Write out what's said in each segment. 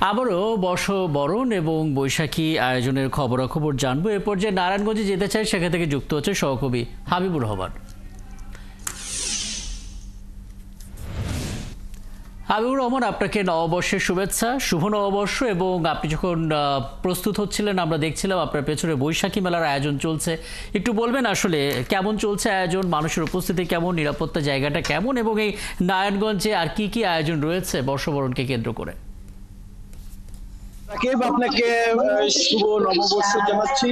আবারও বর্ষবরণ এবং বৈশাখী আয়োজনের খবরাখবর জানবো। এ পর্যায়ে নারায়ণগঞ্জে যেতে চাই, সেখান থেকে যুক্ত হচ্ছে সহকবি হাবিবুর রহমান। হাবিবুর রহমান, আপনাকে নববর্ষের শুভেচ্ছা, শুভ নববর্ষ। এবং আপনি যখন প্রস্তুত হচ্ছিলেন আমরা দেখছিলাম আপনার পেছনে বৈশাখী মেলার আয়োজন চলছে। একটু বলবেন আসলে কেমন চলছে আয়োজন, মানুষের উপস্থিতি কেমন, নিরাপত্তা জায়গাটা কেমন, এবং এই নারায়ণগঞ্জে আর কি কি আয়োজন রয়েছে বর্ষবরণকে কেন্দ্র করে? আপনাকে শুভ নববর্ষ জানাচ্ছি।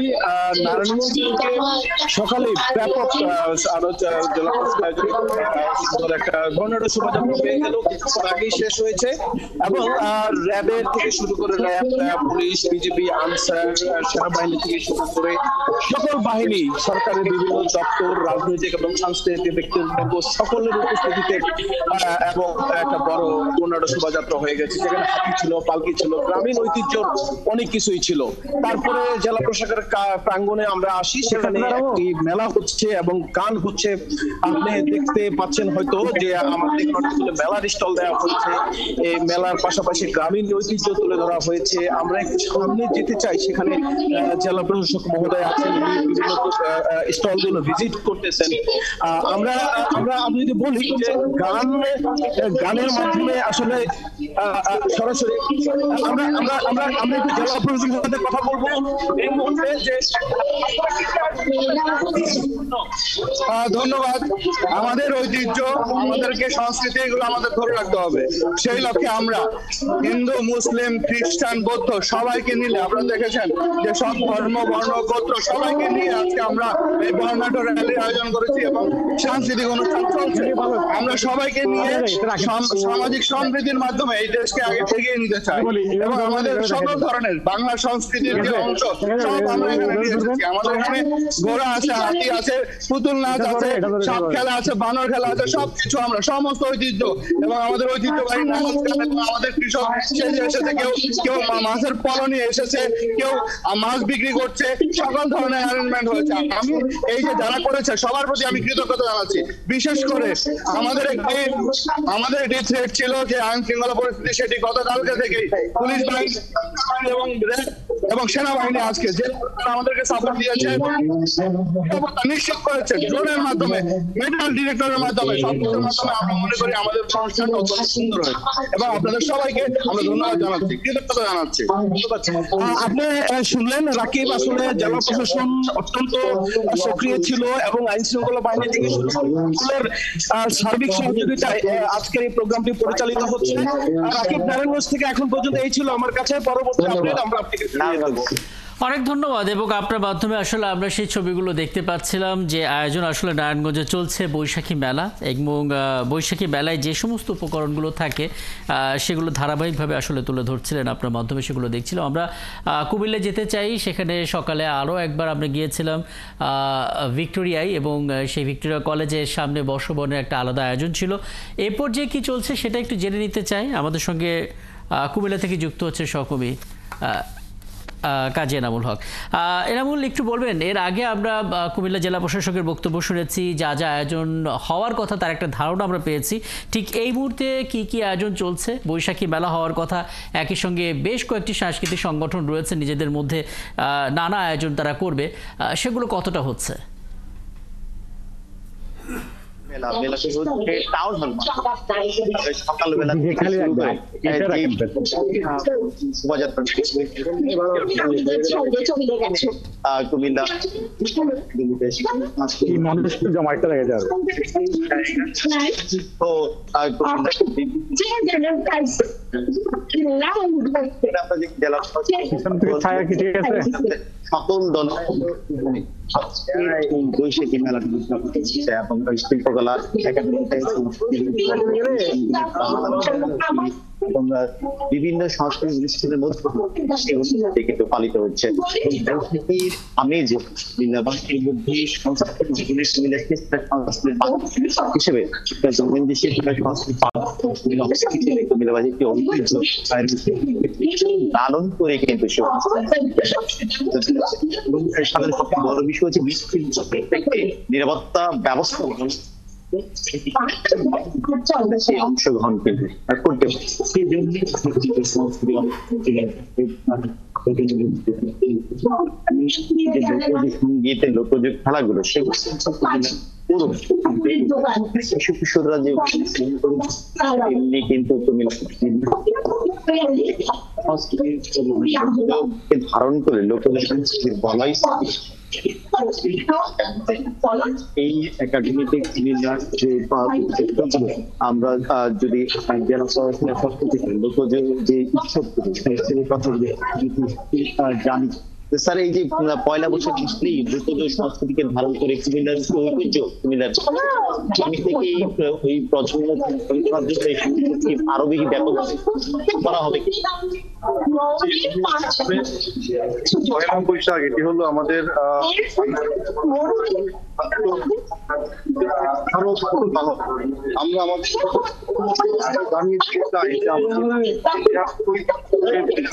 নারায়ণগঞ্জ থেকে সকালে ব্যাপক একটা ঘন্টা শোভাযাত্রা হয়ে গেল, কিছুক্ষণ আগেই শেষ হয়েছে। এবং র্যাবের থেকে শুরু করে র্যাব, পুলিশ, বিজেপি, আনসার, সেনাবাহিনী থেকে শুরু করে সকল বাহিনী, সরকারের বিভিন্ন দপ্তর, রাজনৈতিক এবং সাংস্কৃতিক ব্যক্তিবর্গ সকলের উপস্থিতিতে এবং একটা বড় ঘন্টা শোভাযাত্রা হয়ে গেছে, যেখানে হাতি ছিল, পালকি ছিল, গ্রামীণ ঐতিহ্য অনেক কিছুই ছিল। তারপরে জেলা প্রশাসকের প্রাঙ্গণে আমরা আসি, সেখানে একটি মেলা হচ্ছে এবং গান হচ্ছে। আপনি দেখতে পাচ্ছেন হয়তো যে আমাদের অনেকগুলো মেলার স্টল দেওয়া হয়েছে। এই মেলার পাশাপাশি গ্রামীণ ঐতিহ্য তুলে ধরা হয়েছে। আমরা একটু সামনে যেতে চাই, সেখানে জেলা প্রশাসক মহোদয় আছেন, বিভিন্ন স্টল গুলো ভিজিট করতেছেন। আমি যদি বলি যে গানের মাধ্যমে আসলে সরাসরি আমরা আমরা আমরা আমরা একটু জেলা প্রশাসকের সাথে কথা বলবো এই মুহূর্তে। যে ধন্যবাদ। আমাদের ঐতিহ্য, আমাদেরকে সংস্কৃতি, এগুলো আমাদের ধরে রাখতে হবে। সেই লক্ষ্যে আমরা হিন্দু, মুসলিম, খ্রিস্টান, বৌদ্ধ সবাইকে নিলে, আপনারা দেখেছেন যে সব ধর্ম, বর্ণ, গোত্র সবাইকে নিয়ে আজকে আমরা এই বর্ণাঢ্য র্যালির আয়োজন করেছি এবং সাংস্কৃতিক অনুষ্ঠান চলছে। আমরা সবাইকে নিয়ে সামাজিক সমৃদ্ধির মাধ্যমে এই দেশকে আগে এগিয়ে নিতে চাই এবং আমাদের সকল ধরনের বাংলা সংস্কৃতির যে অংশ সব আমরা এখানে নিয়ে এসেছি। আমাদের এখানে ঘোড়া আছে, হাতি আছে, পুতুল নাচ আছে, সাপ খেলা আছে, বানর খেলা আছে, সবকিছু আমরা সমস্ত ঐতিহ্য এবং আমাদের ঐতিহ্যবাহী নাচ গান এবং আমাদের কৃষক সেজে এসেছে, কেউ কেউ মাছের পল নিয়ে এসেছে, কেউ মাছ বিক্রি করছে, সকল ধরনের অ্যারেঞ্জমেন্ট হয়েছে। আমি এই যে যারা করেছে সবার প্রতি আমি কৃতজ্ঞতা জানাচ্ছি। বিশেষ করে আমাদের একটি থ্রেট ছিল যে আইন শৃঙ্খলা পরিস্থিতি, সেটি গতকালকে থেকে পুলিশ বাহিনী এবং সেনাবাহিনী আজকে যে আমাদেরকে সাপোর্ট দিয়েছে, নিশ্চিত করেছে ড্রোনের মাধ্যমে, মেডিকেল ডিরেক্টরের মাধ্যমে, সবকিছুর মাধ্যমে আমরা মনে করি আমাদের অনুষ্ঠানটা অত্যন্ত সুন্দর হয় এবং আপনাদের সবাইকে আমরা ধন্যবাদ জানাচ্ছি, কৃতজ্ঞতা জানাচ্ছি। আপনি শুনলেন রাকিব, আসলে জেলা প্রশাসন অত্যন্ত সক্রিয় ছিল এবং আইন শৃঙ্খলা বাহিনী থেকে শুরু করে সার্বিক সহযোগিতায় আজকের এই প্রোগ্রামটি পরিচালিত হচ্ছে। রাকিব, নারায়ণগঞ্জ থেকে এখন পর্যন্ত এই ছিল আমার কাছে। পরবর্তী আপডেট আমরা আপনাকে জানিয়ে দেব। অনেক ধন্যবাদ। এবং আপনার মাধ্যমে আসলে আমরা সেই ছবিগুলো দেখতে পাচ্ছিলাম যে আয়োজন আসলে নারায়ণগঞ্জে চলছে বৈশাখী মেলা, এবং বৈশাখী মেলায় যে সমস্ত উপকরণগুলো থাকে সেগুলো ধারাবাহিকভাবে আসলে তুলে ধরছিলেন, আপনার মাধ্যমে সেগুলো দেখছিলাম। আমরা কুমিল্লা যেতে চাই, সেখানে সকালে আরও একবার আমরা গিয়েছিলাম ভিক্টোরিয়ায়, এবং সেই ভিক্টোরিয়া কলেজের সামনে বর্ষবরণের একটা আলাদা আয়োজন ছিল। এ পর্যায়ে কী চলছে সেটা একটু জেনে নিতে চাই। আমাদের সঙ্গে কুমিল্লা থেকে যুক্ত হচ্ছে সহকবি কাজী এনামুল হক। এনামুল, একটু বলবেন, এর আগে আমরা কুমিল্লা জেলা প্রশাসকের বক্তব্য শুনেছি, যা যা আয়োজন হওয়ার কথা তার একটা ধারণা আমরা পেয়েছি। ঠিক এই মুহূর্তে কি কি আয়োজন চলছে? বৈশাখী মেলা হওয়ার কথা, একই সঙ্গে বেশ কয়েকটি সাংস্কৃতিক সংগঠন রয়েছে, নিজেদের মধ্যে নানা আয়োজন তারা করবে, সেগুলো কতটা হচ্ছে? সকালবেলা কুমিল্লা জমাইতে লেগে যাবে তো সকল দল বৈশাখী মেলা এবং শিল্পকলা বিভিন্ন সংস্কৃতি অনুষ্ঠানের মধ্যে কিন্তু পালিত হচ্ছে। আমি যে হিসেবে লালন করে কিন্তু বড় বিষয় হচ্ছে নিরাপত্তা ব্যবস্থা সেই অংশগ্রহণ কিন্তু করতে সঙ্গীতের লোকজ খেলাগুলো সেগুলো শিশু কিশোররা যে এমনি কিন্তু ধারণ করে লোকজ সংস্কৃতির বলাই এই একাডেমিতে আমরা যদি জেলা পড়াশোনা সংস্কৃতি লোকজ যে উৎসবগুলো কথা জানি স্যার, এই যে পয়লা বৈশাখ আসলেই লোকজ সংস্কৃতিকে ধারণ করে কুমিল্লার ঐতিহ্য, কুমিল্লার আমি থেকে ওই প্রজন্ম আরো বেশি ব্যাপক করা হবে কি? পয়লা বৈশাখ এটি হলো আমাদের আমরা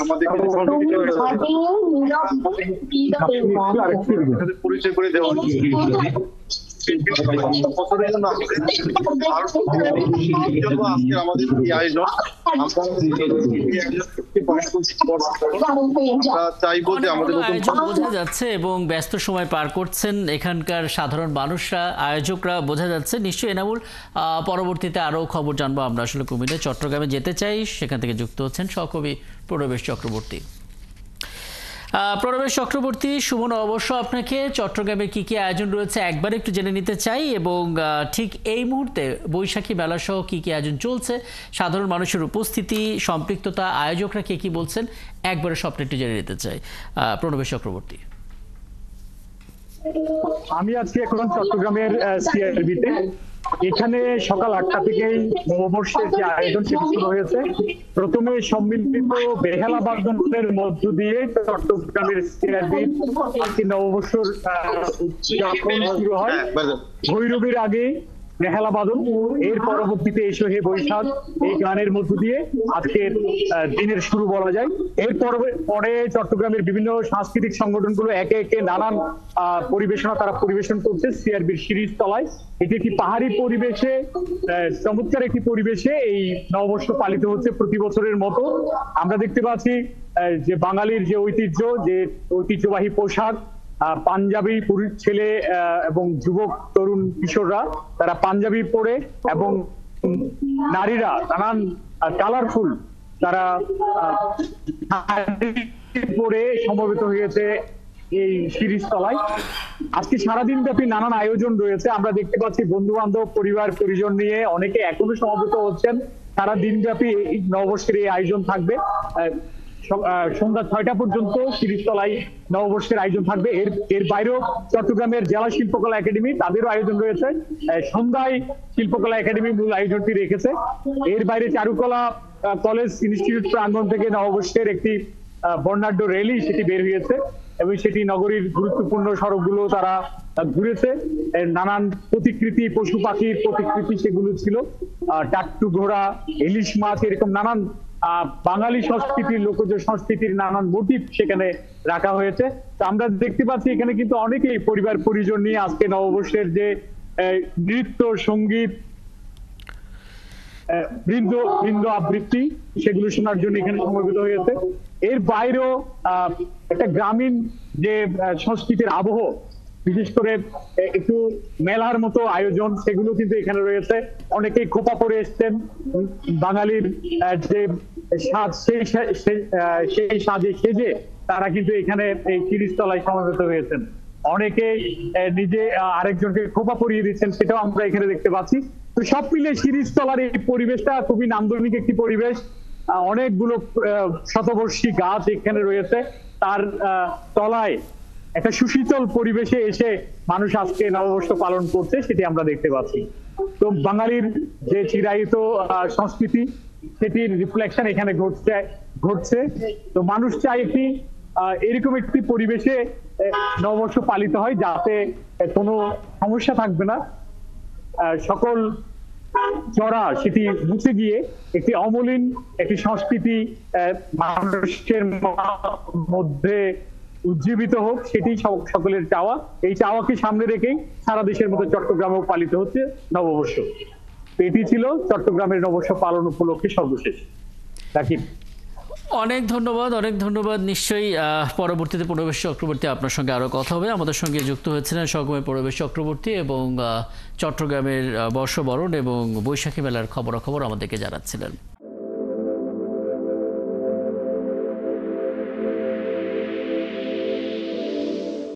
আমাদের পরিচয় করে দেওয়া আমাদের এই আয়োজন চাইবো যে আমাদের বোঝা যাচ্ছে এবং ব্যস্ত সময় পার করছেন এখানকার সাধারণ মানুষরা, আয়োজকরা, বোঝা যাচ্ছে। নিশ্চয়ই এনামুল, পরবর্তীতে আরো খবর জানবো আমরা। আসলে কুমিল্লা চট্টগ্রামে যেতে চাই, সেখান থেকে যুক্ত হচ্ছেন সহকবি প্রণবেশ চক্রবর্তী। প্রণবেশ চক্রবর্তী, সুমন অবশ্য আপনাকে চট্টগ্রামে কি কি আয়োজন রয়েছে একবার একটু জেনে নিতে চাই, এবং ঠিক এই মুহূর্তে বৈশাখী মেলা সহ কি কি আয়োজন চলছে, সাধারণ মানুষের উপস্থিতি, সম্পৃক্ততা, আয়োজকরা কে কি বলছেন, একবারে সবটা একটু জেনে নিতে চাই। প্রণবেশ চক্রবর্তী। আমি আজকে এখন চট্টগ্রামের সিআরবিতে। এখানে সকাল 8টা থেকেই নববর্ষের যে আয়োজন সেটি শুরু হয়েছে। প্রথমে সম্মিলিত বেহালা বাদনের মধ্য দিয়ে চট্টগ্রামের সিআরবির নববর্ষর উদযাপন শুরু হয়। ভৈরবীর আগে বেহালা বাদন, এর পরবর্তীতে এসো হে বৈশাখ এই গানের মধ্য দিয়ে আজকের দিনের শুরু বলা যায়। এর পরে চট্টগ্রামের বিভিন্ন সাংস্কৃতিক সংগঠনগুলো একে একে নানান পরিবেশনা তারা পরিবেশন করছে সিআরবির সিরিজ তলায়। এটি একটি পাহাড়ি পরিবেশে, চমৎকার একটি পরিবেশে এই নববর্ষ পালিত হচ্ছে প্রতি বছরের মতো। আমরা দেখতে পাচ্ছি যে বাঙালির যে ঐতিহ্য, যে ঐতিহ্যবাহী পোশাক, পাঞ্জাবি পুরুষ ছেলে এবং যুবক তরুণ কিশোররা তারা পাঞ্জাবি পরে, এবং নারীরা নানান কালারফুল তারা পরে সমবেত হয়েছে এই সিরিজ তলায়। আজকে সারাদিন ব্যাপী নানান আয়োজন রয়েছে। আমরা দেখতে পাচ্ছি বন্ধু বান্ধব, পরিবার পরিজন নিয়ে অনেকে এখনো সমবেত হচ্ছেন। সারা দিন ব্যাপী নববর্ষের এই আয়োজন থাকবে। সন্ধ্যা 6টা পর্যন্ত সিরিজতলায় নববর্ষের আয়োজন থাকবে। এর বাইরেও চট্টগ্রামের জেলা শিল্পকলা একাডেমি তাদেরও আয়োজন রয়েছে। সন্ধ্যায় শিল্পকলা একাডেমি মূল আয়োজনটি রেখেছে। এর বাইরে চারুকলা কলেজ ইনস্টিটিউট প্রাঙ্গণ থেকে নববর্ষের একটি বর্ণাঢ্য র্যালি সেটি বের হয়েছে, এবং সেটি নগরীর গুরুত্বপূর্ণ সড়কগুলো তারা ঘুরেছে। নানান প্রতিকৃতি, পশু পাখির প্রতিকৃতি সেগুলো ছিল, টাকটু ঘোড়া, ইলিশ মাছ, এরকম নানান বাঙালি সংস্কৃতির, লোকজ সংস্কৃতির নানান মোটিভ সেখানে রাখা হয়েছে। তো আমরা দেখতে পাচ্ছি এখানে কিন্তু অনেকেই পরিবার পরিজন নিয়ে আজকে নববর্ষের যে নৃত্য, সঙ্গীত, বৃন্দ আবৃত্তি সেগুলো শোনার জন্য এখানে সমবেত হয়েছে। এর বাইরেও একটা গ্রামীণ যে সংস্কৃতির আবহ, বিশেষ করে একটু মেলার মতো আয়োজন, সেগুলো কিন্তু এখানে রয়েছে। অনেকেই খোপা পরে এসছেন, বাঙালির যে সাজ সেই সাজে সেজে তারা কিন্তু এখানে এই সিরিজতলায় সমবেত হয়েছেন। অনেকে নিজে আরেকজনকে খোপা পরিয়ে দিচ্ছেন, সেটাও আমরা এখানে দেখতে পাচ্ছি। তো সব মিলে সিরিজতলার এই পরিবেশটা খুবই নান্দনিক একটি পরিবেশ। অনেকগুলো শতবর্ষী গাছ এখানে রয়েছে, তার তলায় একটা সুশীতল পরিবেশে এসে মানুষ আজকে নববর্ষ পালন করছে, সেটি আমরা দেখতে পাচ্ছি। তো বাঙালির যে চিরায়িত সংস্কৃতি সেটির রিফ্লেকশন এখানে ঘটছে। তো মানুষ চায় একটি এরকম একটি পরিবেশে নববর্ষ পালিত হয় যাতে কোনো সমস্যা থাকবে না, সকল চড়া সেটি মুছে গিয়ে একটি অমলিন একটি সংস্কৃতি মানুষের মধ্যে উজ্জীবিত হোক, সেটি সকলের চাওয়া। এই চাওয়াকে সামনে রেখেই সারা দেশের মতো চট্টগ্রামেও পালিত হচ্ছে নববর্ষ। তো এটি ছিল চট্টগ্রামের নববর্ষ পালন উপলক্ষে সর্বশেষ। রাকিব, অনেক ধন্যবাদ। নিশ্চয়ই পরবর্তীতে পূর্ণবেশ চক্রবর্তী আপনার সঙ্গে আরো কথা হবে। আমাদের সঙ্গে যুক্ত হয়েছিলেন সহকর্মী পূর্ণবেশ চক্রবর্তী এবং চট্টগ্রামের বর্ষবরণ এবং বৈশাখী মেলার খবরাখবর আমাদেরকে জানাচ্ছিলেন।